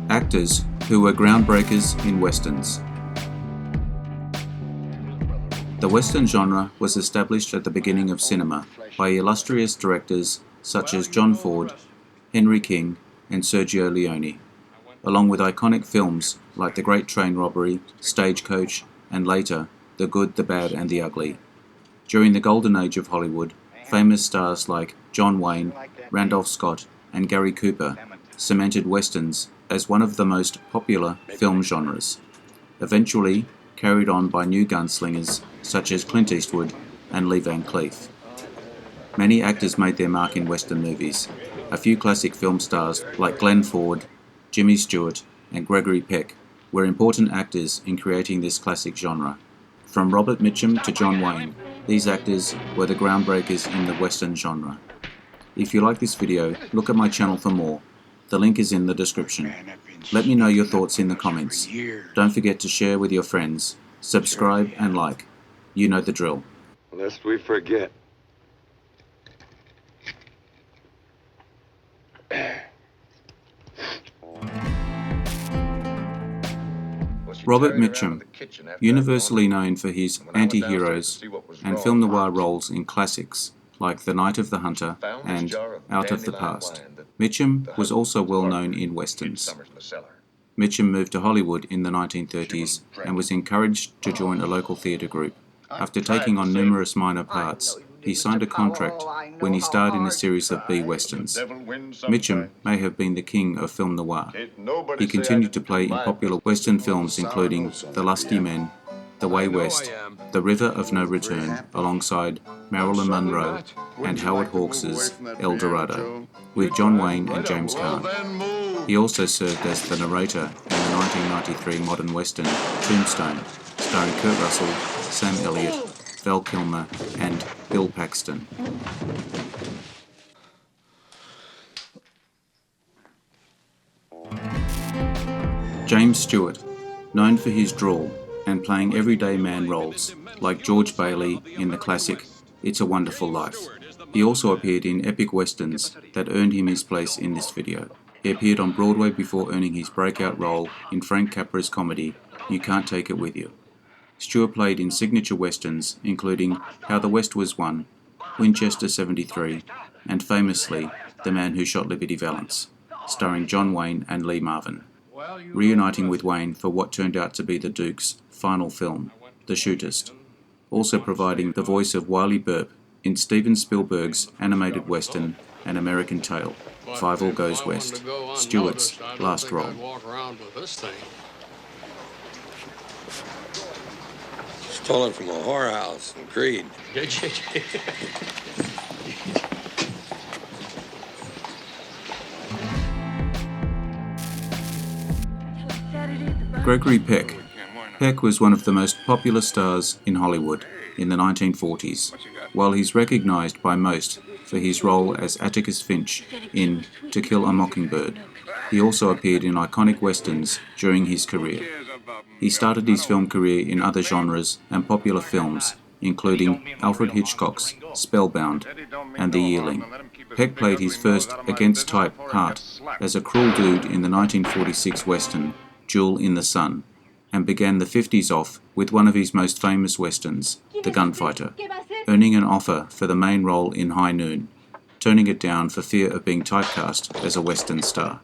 Actors who were groundbreakers in westerns. The western genre was established at the beginning of cinema by illustrious directors such as John Ford, Henry King, and Sergio Leone, along with iconic films like The Great Train Robbery, Stagecoach, and later The Good, the Bad, and the Ugly. During the golden age of Hollywood, famous stars like John Wayne, Randolph Scott, and Gary Cooper cemented westerns as one of the most popular film genres, eventually carried on by new gunslingers such as Clint Eastwood and Lee Van Cleef. Many actors made their mark in western movies. A few classic film stars like Glenn Ford, Jimmy Stewart, and Gregory Peck were important actors in creating this classic genre. From Robert Mitchum to John Wayne, these actors were the groundbreakers in the western genre. If you like this video, look at my channel for more. The link is in the description. Let me know your thoughts in the comments. Don't forget to share with your friends, subscribe and like. You know the drill. Lest we forget. Robert Mitchum, universally known for his anti-heroes and film noir roles in classics like The Night of the Hunter and Out of the Past. Mitchum was also well known in westerns. Mitchum moved to Hollywood in the 1930s and was encouraged to join a local theatre group. After taking on numerous minor parts, he signed a contract when he starred in a series of B-westerns. Mitchum may have been the king of film noir. He continued to play in popular western films including The Lusty Men, The Way West, The River of No Return, alongside Marilyn Monroe and Howard Hawks' El Dorado, with John Wayne and James Caan. He also served as the narrator in the 1993 modern western Tombstone, starring Kurt Russell, Sam Elliott, Val Kilmer, and Bill Paxton. James Stewart, known for his drawl and playing everyday man roles, like George Bailey in the classic It's a Wonderful Life. He also appeared in epic westerns that earned him his place in this video. He appeared on Broadway before earning his breakout role in Frank Capra's comedy You Can't Take It With You. Stewart played in signature westerns including How the West Was Won, Winchester 73, and famously The Man Who Shot Liberty Valance, starring John Wayne and Lee Marvin, reuniting with Wayne for what turned out to be the Duke's final film, The Shootist, also providing the voice of Wiley Burp in Steven Spielberg's animated western An American Tale, Five All Goes West, Stewart's last role. Stolen from a whorehouse in Creed. Gregory Peck. Peck was one of the most popular stars in Hollywood in the 1940s, while he's recognized by most for his role as Atticus Finch in To Kill a Mockingbird. He also appeared in iconic westerns during his career. He started his film career in other genres and popular films, including Alfred Hitchcock's Spellbound and The Yearling. Peck played his first against-type part as a cruel dude in the 1946 western Jewel in the Sun, and began the 50s off with one of his most famous westerns, The Gunfighter, earning an offer for the main role in High Noon, turning it down for fear of being typecast as a western star.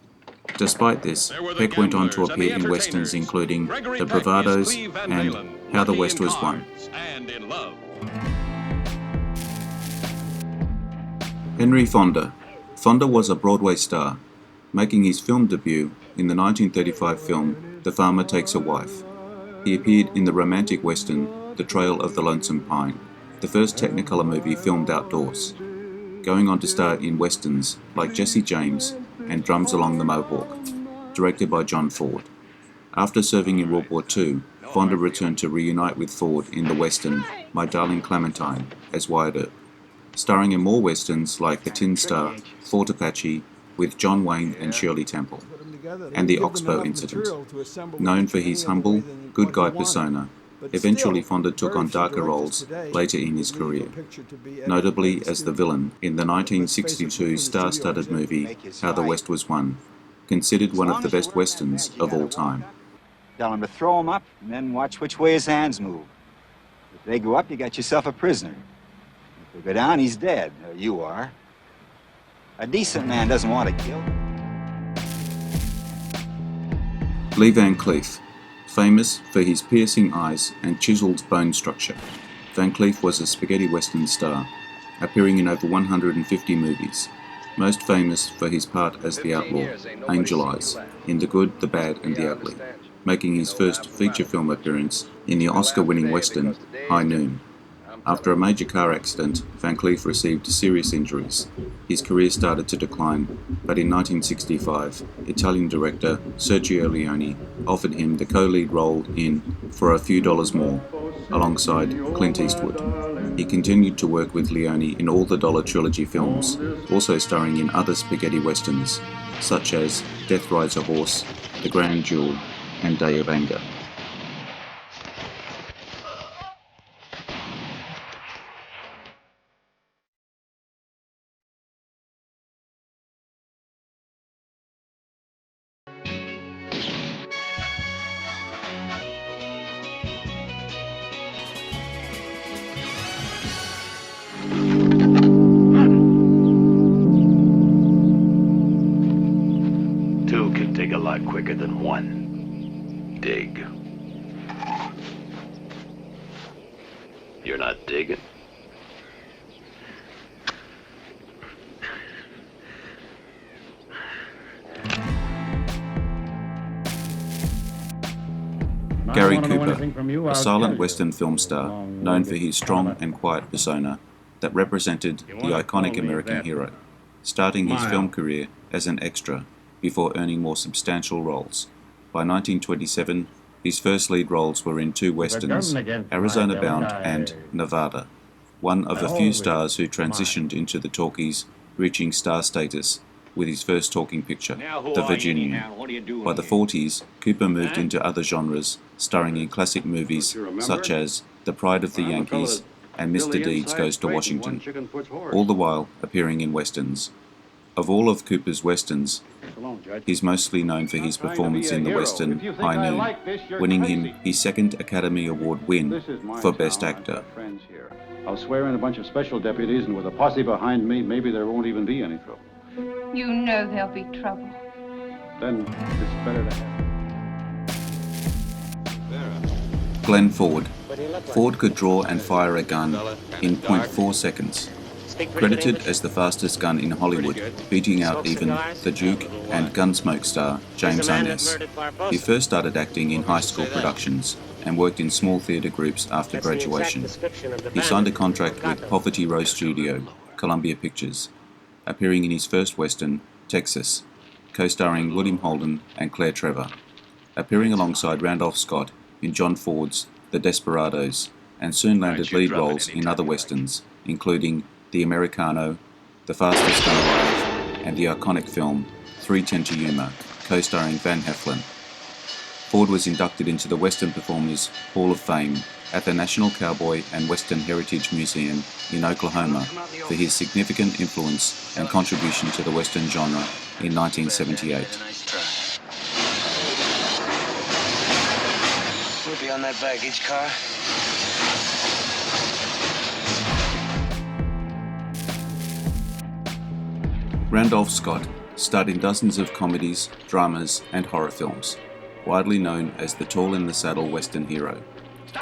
Despite this, Peck went on to appear in westerns including The Bravados and How the West Was Won. Henry Fonda. Fonda was a Broadway star, making his film debut in the 1935 film The Farmer Takes a Wife. He appeared in the romantic western The Trail of the Lonesome Pine, the first Technicolor movie filmed outdoors, going on to star in westerns like Jesse James and Drums Along the Mohawk, directed by John Ford. After serving in World War II, Fonda returned to reunite with Ford in the western My Darling Clementine as Wyatt Earp, starring in more westerns like The Tin Star, Fort Apache with John Wayne and Shirley Temple, and The Oxbow Incident. Known for his humble, good guy persona, eventually Fonda took on darker roles later in his career, notably as the villain in the 1962 star-studded movie How the West Was Won, considered one of the best westerns of all time. Tell him to throw him up and then watch which way his hands move. If they go up, you got yourself a prisoner. If they go down, he's dead. Or you are. A decent man doesn't want to kill. Lee Van Cleef, famous for his piercing eyes and chiseled bone structure. Van Cleef was a spaghetti western star, appearing in over 150 movies, most famous for his part as the outlaw, Angel Eyes, in The Good, the Bad and the Ugly, making his first feature film appearance in the Oscar-winning western High Noon. After a major car accident, Van Cleef received serious injuries. His career started to decline, but in 1965, Italian director Sergio Leone offered him the co-lead role in For a Few Dollars More, alongside Clint Eastwood. He continued to work with Leone in all the Dollar Trilogy films, also starring in other spaghetti westerns, such as Death Rides a Horse, The Grand Duel, and Day of Anger. Two can dig a lot quicker than one. Dig. You're not digging. Gary Cooper, a silent western film star known for his strong and quiet persona that represented the iconic American hero, starting his film career as an extra before earning more substantial roles. By 1927, his first lead roles were in two westerns, Arizona Bound and Nevada, one of a few stars who transitioned into the talkies, reaching star status with his first talking picture, The Virginian. By the 40s, Cooper moved into other genres, starring in classic movies such as The Pride of the Yankees and Mr. Deeds Goes to Washington, all the while appearing in westerns. Of all of Cooper's westerns, he's mostly known for his performance in the western High Noon, winning him his second Academy Award win for Best Actor. I'll swear in a bunch of special deputies, and with a posse behind me, maybe there won't even be any trouble. You know there'll be trouble. Then it's better to have. Glenn Ford. Ford could draw and fire a gun in 0.4 seconds. Credited as the fastest gun in Hollywood, beating out even The Duke and Gunsmoke star James Arness. He first started acting in high school productions and worked in small theatre groups after graduation. He signed a contract with Poverty Row Studio, Columbia Pictures, appearing in his first western, Texas, co-starring William Holden and Claire Trevor, appearing alongside Randolph Scott in John Ford's The Desperados, and soon landed lead roles in other westerns, including The Americano, The Fastest Gun Alive, and the iconic film 3:10 to Yuma, co-starring Van Heflin. Ford was inducted into the Western Performers Hall of Fame at the National Cowboy and Western Heritage Museum in Oklahoma for his significant influence and contribution to the Western genre in 1978. We'll be on that baggage car. Randolph Scott starred in dozens of comedies, dramas, and horror films, widely known as the tall-in-the-saddle Western hero.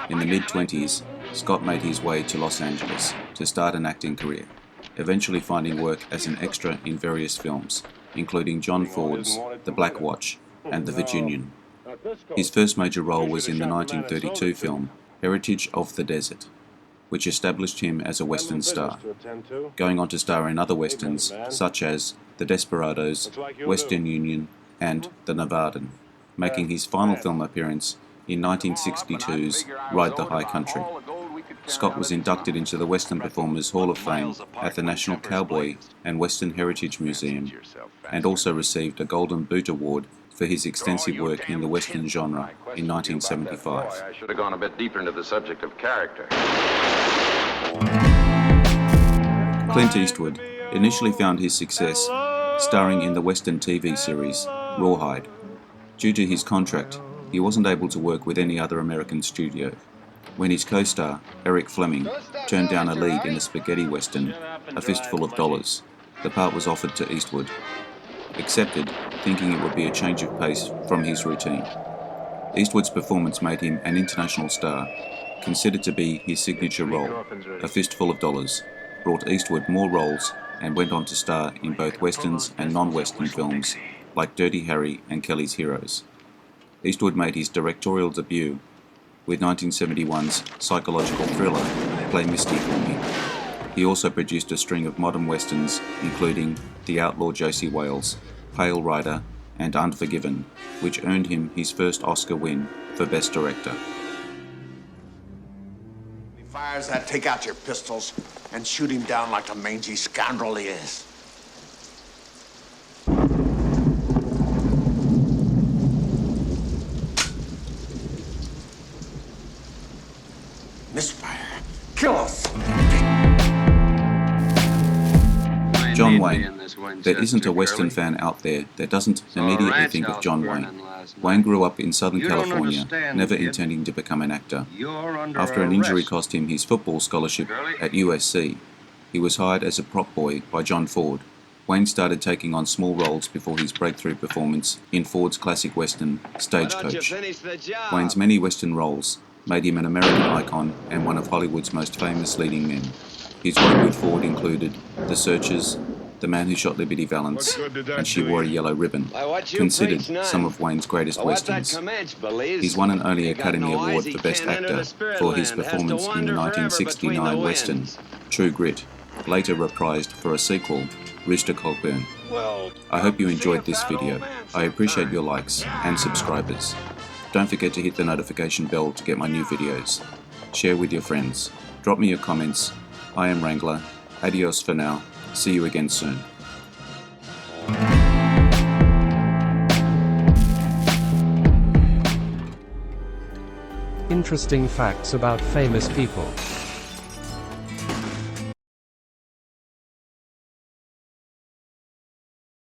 In the mid-20s, Scott made his way to Los Angeles to start an acting career, eventually finding work as an extra in various films, including John Ford's The Black Watch and The Virginian. His first major role was in the 1932 film Heritage of the Desert, which established him as a Western star, going on to star in other Westerns such as The Desperados, Western Union, and The Nevadan, making his final film appearance in 1962's Ride the High Country. Scott was inducted into the Western Performers Hall of Fame at the National Cowboy and Western Heritage Museum, and also received a Golden Boot Award for his extensive work in the Western genre in 1975. I should have gone a bit deeper into the subject of character. Clint Eastwood initially found his success starring in the Western TV series Rawhide. Due to his contract, he wasn't able to work with any other American studio. When his co-star, Eric Fleming, turned down a lead in a spaghetti western, A Fistful of Dollars, the part was offered to Eastwood. Accepted, thinking it would be a change of pace from his routine. Eastwood's performance made him an international star. Considered to be his signature role, A Fistful of Dollars brought Eastwood more roles and went on to star in both westerns and non-western films like Dirty Harry and Kelly's Heroes. Eastwood made his directorial debut with 1971's psychological thriller, Play Misty for Me. He also produced a string of modern westerns, including The Outlaw Josie Wales, Pale Rider, and Unforgiven, which earned him his first Oscar win for Best Director. He fires that, take out your pistols and shoot him down like the mangy scoundrel he is. Misfire. Kill us! John Wayne. There isn't a Western fan out there that doesn't immediately think of John Wayne. Wayne grew up in Southern California, never intending to become an actor. After an injury cost him his football scholarship at USC, he was hired as a prop boy by John Ford. Wayne started taking on small roles before his breakthrough performance in Ford's classic western, Stagecoach. Wayne's many western roles made him an American icon and one of Hollywood's most famous leading men. His work with Ford included The Searchers, The Man Who Shot Liberty Valance, and She Wore a Yellow Ribbon, considered some of Wayne's greatest westerns. He's won an only Academy Award for Best Actor for his performance in the 1969 western, True Grit, later reprised for a sequel, Rooster Cogburn. I hope you enjoyed this video. I appreciate your likes and subscribers. Don't forget to hit the notification bell to get my new videos. Share with your friends. Drop me your comments. I am Wrangler. Adios for now. See you again soon. Interesting facts about famous people.